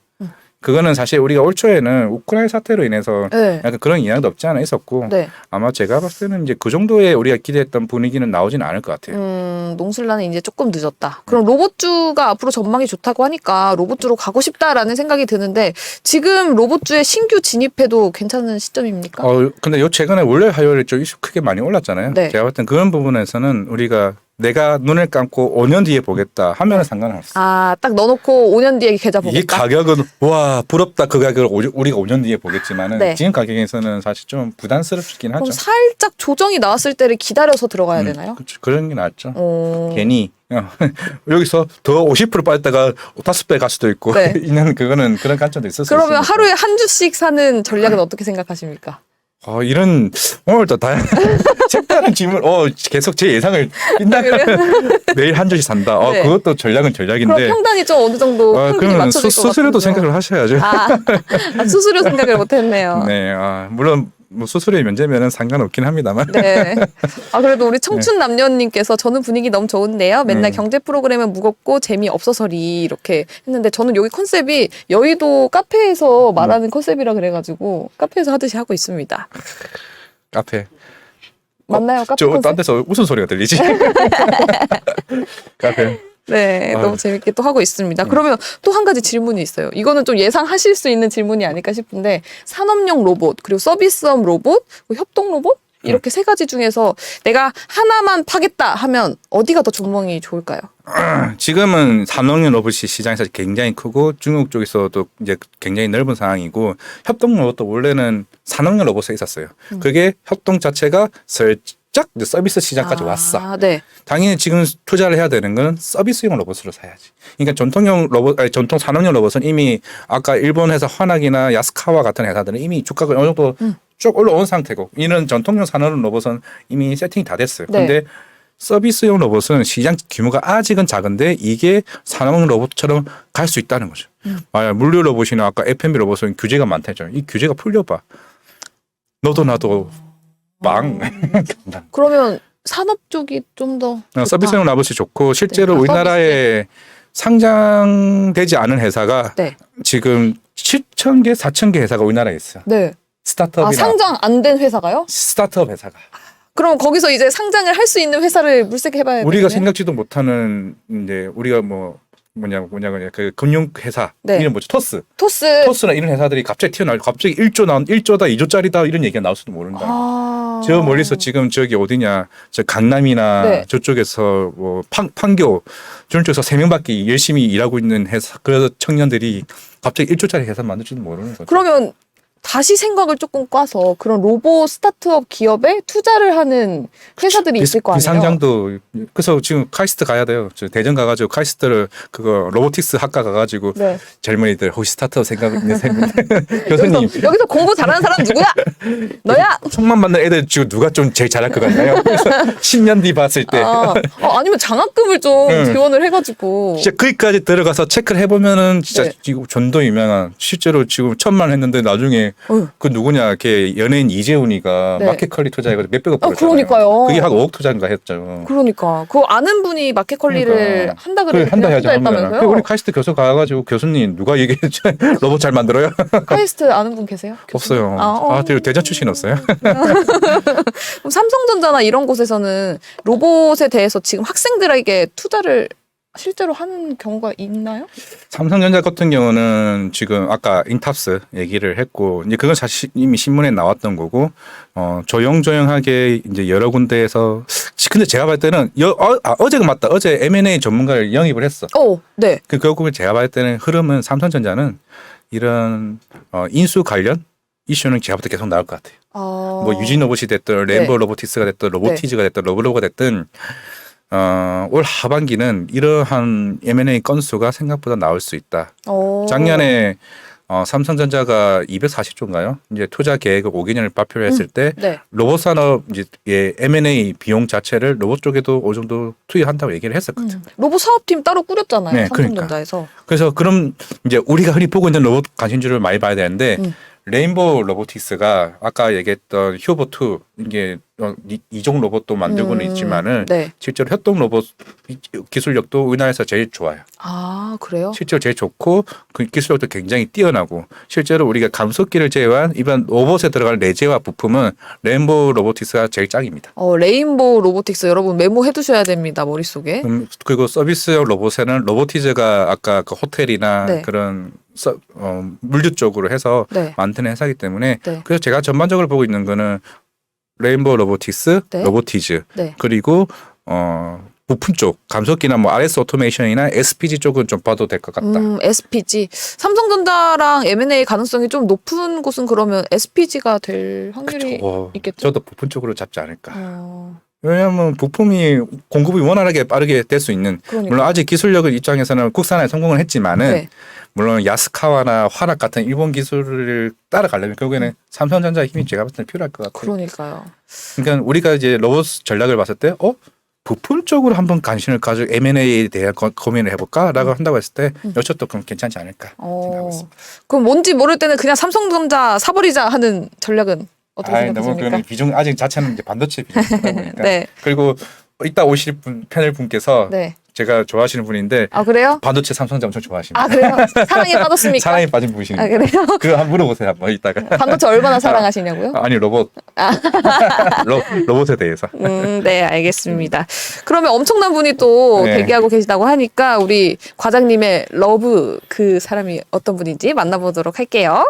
그거는 사실 우리가 올 초에는 우크라이나 사태로 인해서 네. 약간 그런 영향도 없지 않아 있었고 네. 아마 제가 봤을 때는 이제 그 정도의 우리가 기대했던 분위기는 나오지는 않을 것 같아요. 농술란은 이제 조금 늦었다. 그럼 로봇주가 앞으로 전망이 좋다고 하니까 로봇주로 가고 싶다라는 생각이 드는데 지금 로봇주에 신규 진입해도 괜찮은 시점입니까? 근데 요 최근에 월요일 화요일에 좀 이슈 크게 많이 올랐잖아요. 네. 제가 봤을 땐 그런 부분에서는 우리가 내가 눈을 감고 5년 뒤에 보겠다 하면은 상관은 없어. 딱 넣어놓고 5년 뒤에 계좌 이 보겠다. 가격은 와 부럽다 그 가격을 우리가 5년 뒤에 보겠지만은 네. 지금 가격에서는 사실 좀 부담스럽긴 하죠. 그럼 살짝 조정이 나왔을 때를 기다려서 들어가야 되나요? 그런 게 낫죠. 어... 괜히 여기서 더 50% 빠졌다가 5배 갈 수도 있고 네. 있는 그거는 그런 관점도 있을 수 있어요. 그러면 하루에 한 주씩 사는 전략은 어떻게 생각하십니까? 이런 오늘도 다양한 색다른 질문 계속 제 예상을 빈다. 매일 한 주씩 산다. 네. 그것도 전략은 전략인데. 그럼 평단이 좀 어느 정도 평균이 그러면 맞춰질 것 같아요. 수수료도 생각을 하셔야죠. 수수료 생각을 못했네요. 네, 물론 뭐 수수료 면제면은 상관없긴 합니다만. 네. 그래도 우리 청춘 남녀님께서 저는 분위기 너무 좋은데요. 맨날 경제 프로그램은 무겁고 재미없어서리 이렇게 했는데 저는 여기 컨셉이 여의도 카페에서 말하는 컨셉이라 그래가지고 카페에서 하듯이 하고 있습니다. 카페. 맞나요? 카페 컨셉? 딴 데서 웃음 소리가 들리지. 카페. 네, 너무 재밌게 또 하고 있습니다. 그러면 또 한 가지 질문이 있어요. 이거는 좀 예상하실 수 있는 질문이 아닐까 싶은데 산업용 로봇, 그리고 서비스업 로봇, 그리고 협동 로봇 이렇게 세 가지 중에서 내가 하나만 파겠다 하면 어디가 더 전망이 좋을까요? 지금은 산업용 로봇이 시장에서 굉장히 크고 중국 쪽에서도 이제 굉장히 넓은 상황이고 협동 로봇도 원래는 산업용 로봇에 있었어요. 그게 협동 자체가 살짝 이제 서비스 시장까지 왔어. 네. 당연히 지금 투자를 해야 되는 건 서비스용 로봇으로 사야지. 그러니까 전통 산업용 로봇은 이미 아까 일본 회사 화낙이나 야스카와 같은 회사들은 이미 주가가 어느 정도 쭉 올라온 상태고 이런 전통용 산업용 로봇은 이미 세팅이 다 됐어요. 네. 근데 서비스용 로봇은 시장 규모가 아직은 작은데 이게 산업용 로봇처럼 갈 수 있다는 거죠. 만약 물류 로봇이나 아까 F&B 로봇은 규제가 많다죠. 이 규제가 풀려봐. 너도 나도 빵. 그러면 산업 쪽이 좀 더 서비스용 로봇이 좋고 실제로 네. 우리나라에 상장되지 않은 회사가 네. 지금 7,000개, 4,000개 회사가 우리나라에 있어요. 네. 스타트업이나 상장 안 된 회사가요? 스타트업 회사가. 그럼 거기서 이제 상장을 할 수 있는 회사를 물색해봐야 우리가 되겠네요. 생각지도 못하는 이제 우리가 뭐냐 그 금융 회사 네. 이름 뭐죠? 토스. 토스나 이런 회사들이 갑자기 튀어나오고 갑자기 1조다 2조짜리다 이런 얘기가 나올 수도 모른다. 저 멀리서 지금 저기 어디냐 저 강남이나 네. 저쪽에서 뭐 판교 저런 쪽에서 3명밖에 열심히 일하고 있는 회사 그래서 청년들이 갑자기 1조짜리 회사 만들지도 모르는 거죠. 그러면 다시 생각을 조금 꽈서 그런 로봇 스타트업 기업에 투자를 하는 회사들이 있을 거 아니에요? 비상장도 그래서 지금 카이스트 가야 돼요. 저 대전 가가지고 카이스트를 그거 로보틱스 학과 가가지고 네. 젊은이들 혹시 스타트업 생각 있는 교수님 여기서 공부 잘하는 사람 누구야? 너야? 총만 받는 애들 지금 누가 좀 제일 잘할 것 같나요? 그래서 10년 뒤 봤을 때 아니면 장학금을 좀 지원을 해가지고 진짜 거기까지 들어가서 체크를 해보면은 진짜 네. 지금 전도 유명한 실제로 지금 1,000만 했는데 나중에 그 누구냐 걔 연예인 이재훈이가 네. 마켓컬리 투자해가지고 몇백억 벌었잖아요. 그러니까요. 그게 한 5억 투자인가 했죠. 그러니까 그거 아는 분이 마켓컬리를 그러니까. 한다 그래, 그래서 한다 해야죠. 투자했다면서요? 우리 카이스트 교수 가가지고 교수님 누가 얘기했죠? 로봇 잘 만들어요? 카이스트 아는 분 계세요? 교수님? 없어요. 대전 출신 없어요? 그럼 삼성전자나 이런 곳에서는 로봇에 대해서 지금 학생들에게 투자를 실제로 하는 경우가 있나요? 삼성전자 같은 경우는 지금 아까 인탑스 얘기를 했고 이제 그건 사실 이미 신문에 나왔던 거고 조용조용하게 이제 여러 군데에서 근데 제가 봤을 때는 어제가 맞다. 어제 M&A 전문가를 영입을 했어. 네. 결국은 제가 봤을 때는 흐름은 삼성전자는 이런 인수 관련 이슈는 제가 볼 때 계속 나올 것 같아요. 뭐 유진 로봇이 됐든 램보 로보틱스가 됐든 로보티즈가 됐든 러블로가 됐든 올 하반기는 이러한 M&A 건수가 생각보다 나올 수 있다. 작년에 삼성전자가 240조인가요? 이제 투자 계획을 5개년을 발표를 했을 때 네. 로봇 산업 이제 M&A 비용 자체를 로봇 쪽에도 어느 정도 투입한다고 얘기를 했었거든요. 로봇 사업팀 따로 꾸렸잖아요. 네, 삼성전자에서. 그래서 그럼 이제 우리가 흔히 보고 있는 로봇 관심주를 많이 봐야 되는데 레인보우 로보틱스가 아까 얘기했던 휴보2 이게 이종 로봇도 만들고는 있지만은 네. 실제로 협동 로봇 기술력도 우리나라에서 제일 좋아요. 아, 그래요? 실제로 제일 좋고 그 기술력도 굉장히 뛰어나고 실제로 우리가 감속기를 제외한 이번 로봇에 들어갈 내재화 부품은 레인보우 로보틱스가 제일 짱입니다. 레인보우 로보틱스 여러분 메모해 두셔야 됩니다. 머릿속에. 그리고 서비스용 로봇에는 로보티즈가 아까 그 호텔이나 네. 그런 물류 쪽으로 해서 네. 만드는 회사이기 때문에 네. 그래서 제가 전반적으로 보고 있는 거는 레인보우 로보틱스, 네. 로보티즈 네. 그리고 부품 쪽 감속기나 뭐 RS 오토메이션이나 SPG 쪽은 좀 봐도 될 것 같다. SPG. 삼성전자랑 M&A 가능성이 좀 높은 곳은 그러면 SPG가 될 확률이 있겠죠? 저도 부품 쪽으로 잡지 않을까. 어, 왜냐하면 부품이 공급이 원활하게 빠르게 될 수 있는 그러니까. 물론 아직 기술력을 입장에서는 국산화에 성공을 했지만은 네. 물론 야스카와나 화학 같은 일본 기술을 따라가려면 결국에는 삼성전자의 힘이 제가 봤을 때 필요할 것 같아요. 그러니까요. 그러니까 우리가 이제 로봇 전략을 봤을 때 부품 쪽으로 한번 관심을 가지고 M&A에 대한 고민을 해볼까라고 한다고 했을 때 이것도 그럼 괜찮지 않을까 생각하고 있습니다. 그럼 뭔지 모를 때는 그냥 삼성전자 사버리자 하는 전략은 어떻게 너무 생각하십니까? 그런 비중 아직 자체는 이제 반도체 비중이다 보니까 네. 그리고 이따 오실 패널 분께서 네. 제가 좋아하시는 분인데 아, 그래요? 반도체 삼성전자 엄청 좋아하십니다. 아, 그래요? 사랑에 빠졌습니까? 사랑에 빠진 분이십니다. 아, 그래요? 그거 한번 물어보세요 한번 이따가. 반도체 얼마나 사랑하시냐고요? 아니 로봇 로봇에 대해서. 네, 알겠습니다. 그러면 엄청난 분이 또 네. 대기하고 계시다고 하니까 우리 과장님의 러브 그 사람이 어떤 분인지 만나보도록 할게요.